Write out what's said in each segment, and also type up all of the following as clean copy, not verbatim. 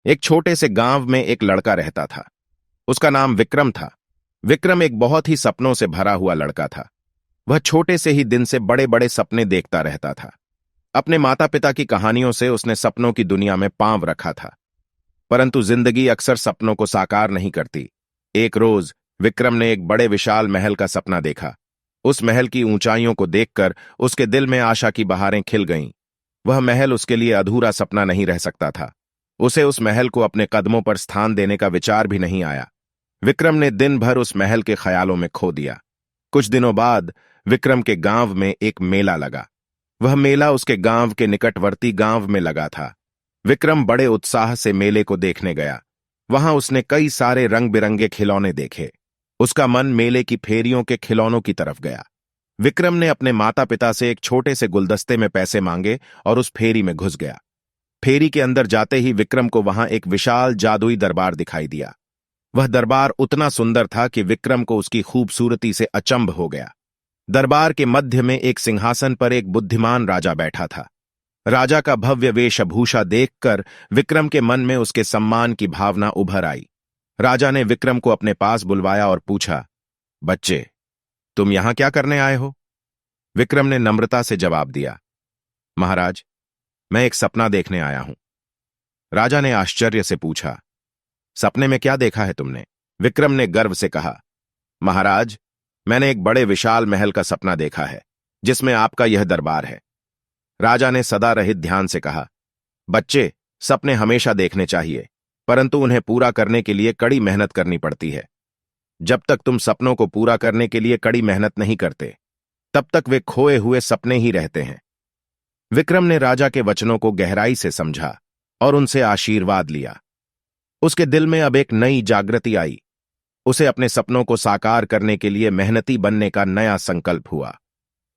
एक छोटे से गांव में एक लड़का रहता था। उसका नाम विक्रम था। विक्रम एक बहुत ही सपनों से भरा हुआ लड़का था। वह छोटे से ही दिन से बड़े बड़े सपने देखता रहता था। अपने माता पिता की कहानियों से उसने सपनों की दुनिया में पांव रखा था। परंतु जिंदगी अक्सर सपनों को साकार नहीं करती। एक रोज विक्रम ने एक बड़े विशाल महल का सपना देखा। उस महल की ऊंचाइयों को देखकर उसके दिल में आशा की बहारें खिल गईं। वह महल उसके लिए अधूरा सपना नहीं रह सकता था। उसे उस महल को अपने कदमों पर स्थान देने का विचार भी नहीं आया। विक्रम ने दिन भर उस महल के ख्यालों में खो दिया। कुछ दिनों बाद विक्रम के गांव में एक मेला लगा। वह मेला उसके गांव के निकटवर्ती गांव में लगा था। विक्रम बड़े उत्साह से मेले को देखने गया। वहां उसने कई सारे रंग बिरंगे खिलौने देखे। उसका मन मेले की फेरियों के खिलौनों की तरफ गया। विक्रम ने अपने माता पिता से एक छोटे से गुलदस्ते में पैसे मांगे और उस फेरी में घुस गया। फेरी के अंदर जाते ही विक्रम को वहां एक विशाल जादुई दरबार दिखाई दिया। वह दरबार उतना सुंदर था कि विक्रम को उसकी खूबसूरती से अचंभ हो गया। दरबार के मध्य में एक सिंहासन पर एक बुद्धिमान राजा बैठा था। राजा का भव्य वेशभूषा देखकर विक्रम के मन में उसके सम्मान की भावना उभर आई। राजा ने विक्रम को अपने पास बुलवाया और पूछा, बच्चे, तुम यहां क्या करने आए हो? विक्रम ने नम्रता से जवाब दिया, महाराज, मैं एक सपना देखने आया हूं। राजा ने आश्चर्य से पूछा, सपने में क्या देखा है तुमने? विक्रम ने गर्व से कहा, महाराज, मैंने एक बड़े विशाल महल का सपना देखा है जिसमें आपका यह दरबार है। राजा ने सदा रहित ध्यान से कहा, बच्चे, सपने हमेशा देखने चाहिए, परंतु उन्हें पूरा करने के लिए कड़ी मेहनत करनी पड़ती है। जब तक तुम सपनों को पूरा करने के लिए कड़ी मेहनत नहीं करते, तब तक वे खोए हुए सपने ही रहते हैं। विक्रम ने राजा के वचनों को गहराई से समझा और उनसे आशीर्वाद लिया। उसके दिल में अब एक नई जागृति आई। उसे अपने सपनों को साकार करने के लिए मेहनती बनने का नया संकल्प हुआ।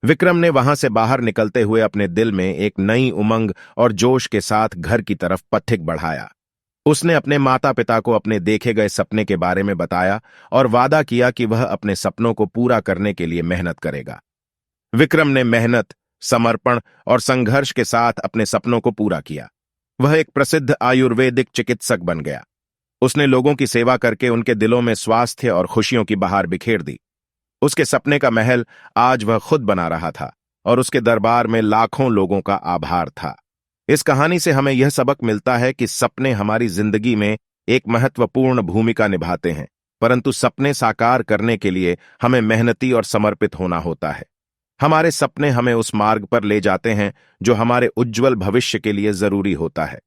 विक्रम ने वहां से बाहर निकलते हुए अपने दिल में एक नई उमंग और जोश के साथ घर की तरफ पथिक बढ़ाया। उसने अपने माता पिता को अपने देखे गए सपने के बारे में बताया और वादा किया कि वह अपने सपनों को पूरा करने के लिए मेहनत करेगा। विक्रम ने मेहनत, समर्पण और संघर्ष के साथ अपने सपनों को पूरा किया। वह एक प्रसिद्ध आयुर्वेदिक चिकित्सक बन गया। उसने लोगों की सेवा करके उनके दिलों में स्वास्थ्य और खुशियों की बहार बिखेर दी। उसके सपने का महल आज वह खुद बना रहा था और उसके दरबार में लाखों लोगों का आभार था। इस कहानी से हमें यह सबक मिलता है कि सपने हमारी जिंदगी में एक महत्वपूर्ण भूमिका निभाते हैं, परंतु सपने साकार करने के लिए हमें मेहनती और समर्पित होना होता है। हमारे सपने हमें उस मार्ग पर ले जाते हैं जो हमारे उज्जवल भविष्य के लिए जरूरी होता है।